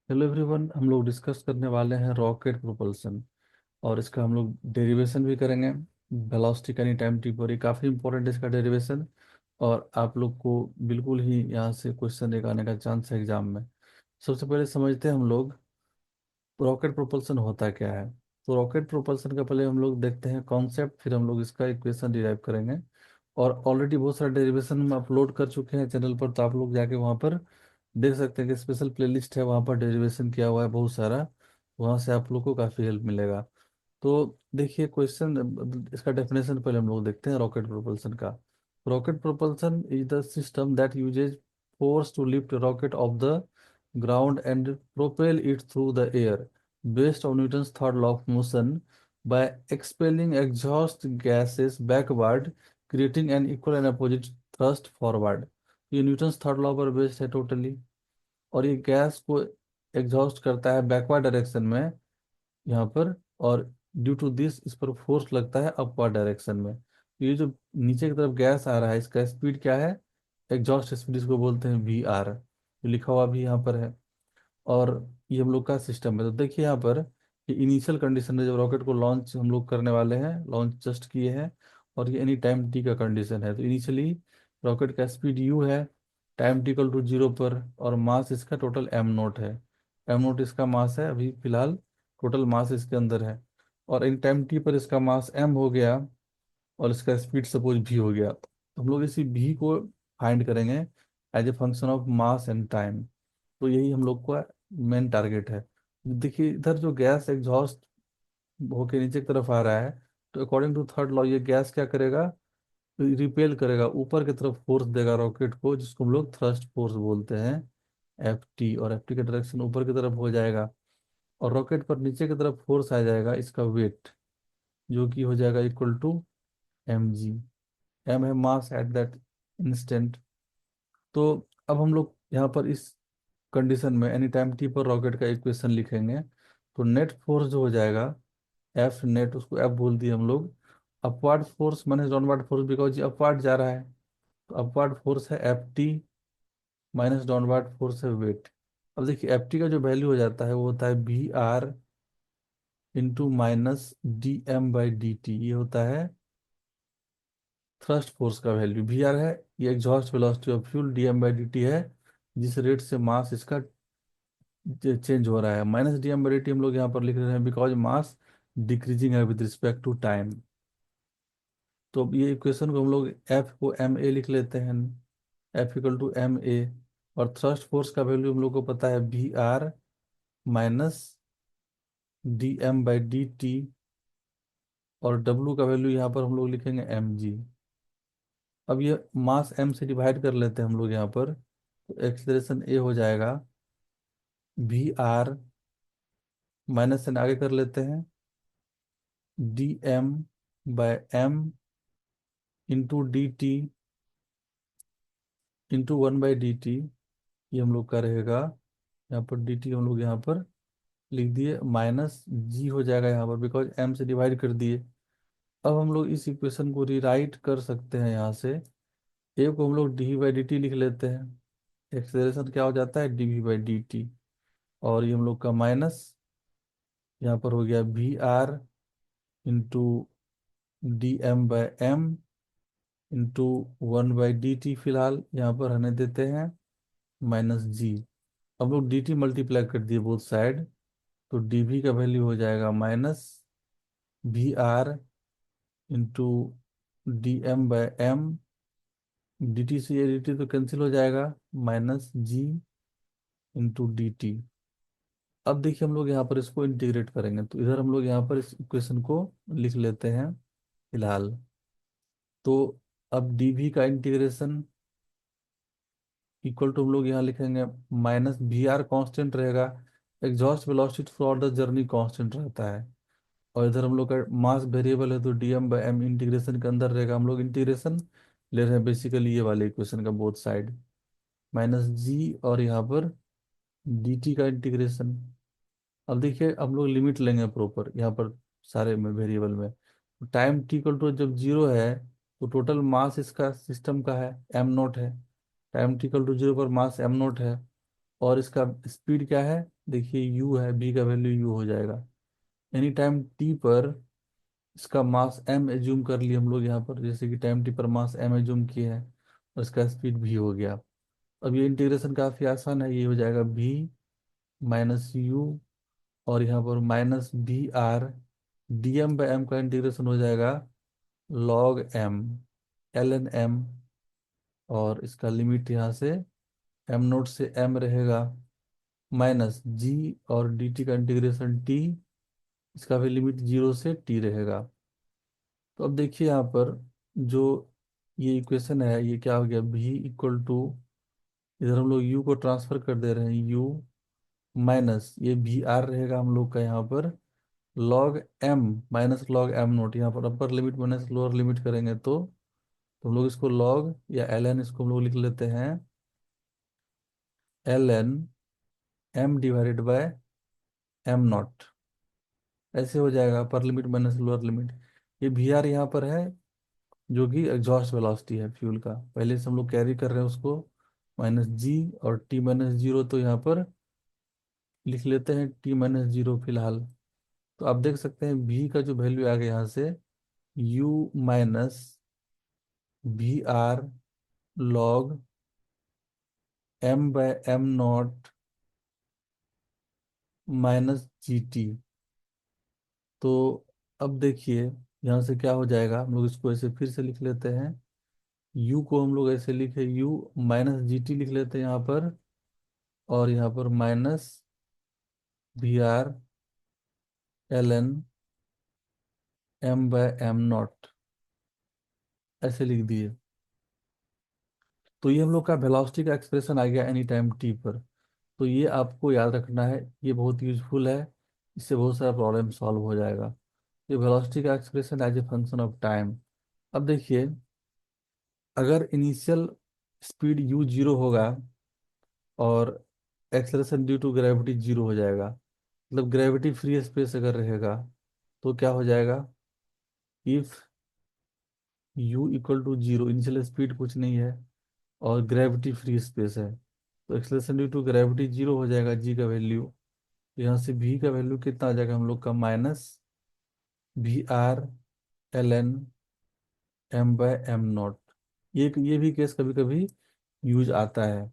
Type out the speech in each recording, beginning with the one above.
Hello everyone, हम लोग discuss करने वाले हैं रॉकेट प्रोपल्सन। और इसका हम लोग डेरिवेशन भी करेंगे। वेलोसिटी का एनी टाइम टी पर, ये काफ़ी इंपॉर्टेंट है इसका डेरिवेशन। और आप लोग को बिल्कुल ही यहाँ से क्वेश्चन एक आने का चांस है एग्जाम में। सबसे पहले समझते हैं हम लोग रॉकेट प्रोपल्सन होता क्या है। तो रॉकेट प्रोपल्सन का पहले हम लोग देखते हैं कॉन्सेप्ट, फिर हम लोग इसका इक्वेशन डिराइव करेंगे। और ऑलरेडी बहुत सारे डेरिवेशन हम अपलोड कर चुके हैं चैनल पर, तो आप लोग जाके वहाँ पर देख सकते हैं कि स्पेशल प्लेलिस्ट है, वहाँ पर डेरिवेशन किया हुआ है बहुत सारा। वहाँ से आप लोग को काफ़ी हेल्प मिलेगा। तो देखिए क्वेश्चन, इसका डेफिनेशन पहले हम लोग देखते हैं रॉकेट प्रोपल्सन का। Rocket propulsion is the system that uses force to lift rocket off the ground and propel it through the air based on Newton's third law of motion by expelling exhaust gases backward, creating an equal and opposite thrust forward। ये Newton's third law पर based है totally. और ये gas को exhaust करता है backward direction में यहाँ पर। और ड्यू टू दिस इस पर फोर्स लगता है अपवर्ड डायरेक्शन में। तो ये जो नीचे की तरफ गैस आ रहा है, इसका स्पीड क्या है? एग्जॉस्ट स्पीड, इसको बोलते हैं वी आर, जो लिखा हुआ भी यहाँ पर है। और ये हम लोग का सिस्टम है। तो देखिए यहाँ पर ये इनिशियल कंडीशन है, जब रॉकेट को लॉन्च हम लोग करने वाले हैं, लॉन्च जस्ट किए हैं। और ये एनी टाइम टी का कंडीशन है। तो इनिशियली रॉकेट का स्पीड यू है, time T equal to zero पर, और मास इसका टोटल एम नोट है। एम नोट इसका मास है अभी फिलहाल, टोटल मास इसके अंदर है। और इन टाइम टी पर इसका मास एम हो गया, और इसका स्पीड सपोज भी हो गया, तो हम लोग इसी भी को फाइंड करेंगे as a function of mass and time. तो यही हम लोग का मेन टारगेट है। देखिए इधर जो गैस एग्जॉस्ट होके नीचे की तरफ आ रहा है, तो अकॉर्डिंग टू थर्ड लॉ ये गैस क्या करेगा? रिपेल करेगा, ऊपर की तरफ फोर्स देगा रॉकेट को, जिसको हम लोग थ्रस्ट फोर्स बोलते हैं, एफ टी। और एफ टी का डायरेक्शन ऊपर की तरफ हो जाएगा। और रॉकेट पर नीचे की तरफ फोर्स आ जाएगा, इसका वेट, जो कि हो जाएगा equal to M G. M है मास एट दैट इंस्टेंट। तो अब हम लोग यहाँ पर इस कंडीशन में एनी टाइम टी पर रॉकेट का इक्वेशन लिखेंगे। तो नेट फोर्स जो हो जाएगा, एफ नेट, उसको एफ बोल दिए हम लोग। Upward force minus downward force, because ये अपवार्ड जा रहा है, तो अपवार्ड फोर्स है F T, minus downward force है वेट। अब देखिए एफ टी का जो वैल्यू हो जाता है वो होता है B R into minus D M by D T. ये होता है थ्रस्ट फोर्स का वैल्यू। वी आर है ये exhaust velocity of fuel, D M by D T है जिस रेट से मास इसका चेंज हो रहा है। Minus D M by D T हम लोग यहाँ पर लिख रहे हैं बिकॉज मास डिक्रीजिंग है विद रिस्पेक्ट टू टाइम। तो अब ये इक्वेशन को हम लोग एफ को एम ए लिख लेते हैं, F equal to M A. और थ्रस्ट फोर्स का वैल्यू हम लोग को पता है V R minus D M by D T. और डब्ल्यू का वैल्यू यहाँ पर हम लोग लिखेंगे एम जी। अब ये मास एम से डिवाइड कर लेते हैं हम लोग यहाँ पर, तो एक्सलेशन ए हो जाएगा वी आर, माइनस से आगे कर लेते हैं, D M by M into D T into one by D T. ये हम लोग का रहेगा, यहाँ पर डी टी हम लोग यहाँ पर लिख दिए, माइनस जी हो जाएगा यहाँ पर बिकॉज एम से डिवाइड कर दिए। अब हम लोग इस इक्वेशन को रीराइट कर सकते हैं यहाँ से। ए को हम लोग डी बाई डी टी लिख लेते हैं, एक्सेलरेशन क्या हो जाता है D V by D T. और ये हम लोग का माइनस यहाँ पर हो गया V R into D M by M into one by D T, फिलहाल यहाँ पर रहने देते हैं, माइनस जी। अब लोग डी टी मल्टीप्लाई कर दिए बोथ साइड, तो डी वी का वैल्यू हो जाएगा minus V R into D M by M. D T से ये डी टी तो कैंसिल हो जाएगा, minus G into D T. अब देखिए हम लोग यहाँ पर इसको इंटीग्रेट करेंगे, तो इधर हम लोग यहाँ पर इस इक्वेशन को लिख लेते हैं फिलहाल। तो अब डी वी का इंटीग्रेशन इक्वल टू हम लोग यहाँ लिखेंगे माइनस वी आर कॉन्स्टेंट रहेगा, exhaust velocity through out the journey constant रहता है। और इधर हम लोग का मास वेरिएबल है, तो D M by M integration के अंदर रहेगा। हम लोग इंटीग्रेशन ले रहे हैं बेसिकली ये वाले इक्वेशन का बोथ साइड, माइनस जी, और यहाँ पर डी टी का इंटीग्रेशन। अब देखिए हम लोग लिमिट लेंगे प्रॉपर यहाँ पर सारे में वेरिएबल में। टाइम टी इक्वल टू जब जीरो है, तो टोटल मास इसका सिस्टम का है एम नोट है। Time T equal to zero पर मास एम नोट है। और इसका स्पीड क्या है? देखिए यू है, बी का वैल्यू यू हो जाएगा। एनी टाइम टी पर इसका मास एम एज्यूम कर लिया हम लोग यहाँ पर, जैसे कि टाइम टी पर मास एम एज्यूम किया है, और इसका स्पीड भी हो गया। अब ये इंटीग्रेशन काफ़ी आसान है, ये हो जाएगा भी माइनस यू, और यहाँ पर minus B R, D M by M का इंटीग्रेशन हो जाएगा log M L N M, और इसका लिमिट यहाँ से एम नोट से एम रहेगा, माइनस जी, और डी टी का इंटीग्रेशन टी, इसका भी लिमिट जीरो से टी रहेगा। तो अब देखिए यहाँ पर जो ये इक्वेशन है, ये क्या हो गया, भी इक्वल टू, इधर हम लोग u को ट्रांसफर कर दे रहे हैं, u माइनस ये भी आर रहेगा हम लोग का यहाँ पर log m minus log M naught, यहाँ पर upper limit minus lower limit करेंगे तो हम लोग इसको लॉग या एल एन, इसको हम लोग लिख लेते हैं L N M divided by M naught, ऐसे हो जाएगा upper limit minus lower limit. ये वी आर यहाँ पर है, जो कि एग्जॉस्ट वेलोसिटी है फ्यूल का, पहले से हम लोग कैरी कर रहे हैं उसको, माइनस जी, और टी माइनस जीरो, तो यहाँ पर लिख लेते हैं टी माइनस जीरो फिलहाल। तो आप देख सकते हैं v का जो वैल्यू आ गया यहाँ से, u minus V R log m by M naught minus G T. तो अब देखिए यहाँ से क्या हो जाएगा, हम लोग इसको ऐसे फिर से लिख लेते हैं, u को हम लोग ऐसे लिखे, u माइनस जी टी लिख लेते हैं यहाँ पर, और यहाँ पर minus V R L N M by M naught, ऐसे लिख दिए। तो ये हम लोग का वेलोसिटी का एक्सप्रेशन आ गया एनी टाइम टी पर। तो ये आपको याद रखना है, ये बहुत यूजफुल है, इससे बहुत सारा प्रॉब्लम सॉल्व हो जाएगा। ये वेलोसिटी का expression as a function of time. अब देखिए, अगर इनिशियल स्पीड यू जीरो होगा और acceleration due to gravity zero हो जाएगा, मतलब ग्रेविटी फ्री स्पेस अगर रहेगा, तो क्या हो जाएगा, if u equal to zero, initial speed कुछ नहीं है और ग्रेविटी फ्री स्पेस है, तो acceleration due to gravity zero हो जाएगा, जी का वैल्यू। यहाँ से भी का वैल्यू कितना आ जाएगा हम लोग का, minus V R L N M by M naught. ये भी केस कभी कभी यूज आता है।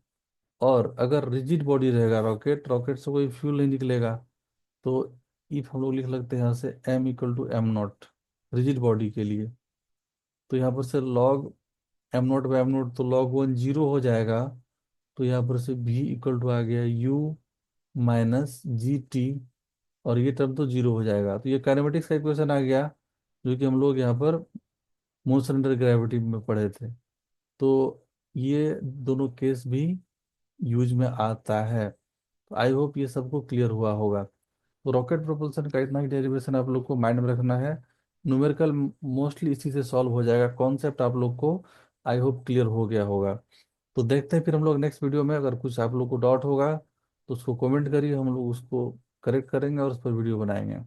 और अगर रिजिड बॉडी रहेगा रॉकेट, रॉकेट से कोई फ्यूल नहीं निकलेगा, तो इफ हम लोग लिख लगते हैं यहाँ से M equal to M naught rigid body के लिए, तो यहाँ पर से log M naught by M naught, तो लॉग वन जीरो हो जाएगा, तो यहाँ पर से भी इक्वल टू आ गया यू माइनस जी टी, और ये टर्म तो जीरो हो जाएगा। तो ये काइनेमेटिक्स का इक्वेशन आ गया, जो कि हम लोग यहाँ पर मोशन अंडर ग्रेविटी में पढ़े थे। तो ये दोनों केस भी यूज में आता है। तो आई होप ये सबको क्लियर हुआ होगा। तो रॉकेट प्रोपल्सन का इतना ही डेरिवेशन आप लोग को माइंड में रखना है। न्यूमेरिकल मोस्टली इसी से सॉल्व हो जाएगा, कॉन्सेप्ट आप लोग को आई होप क्लियर हो गया होगा। तो देखते हैं फिर हम लोग नेक्स्ट वीडियो में, अगर कुछ आप लोग को डाउट होगा तो उसको कमेंट करिए, हम लोग उसको करेक्ट करेंगे और उस पर वीडियो बनाएंगे।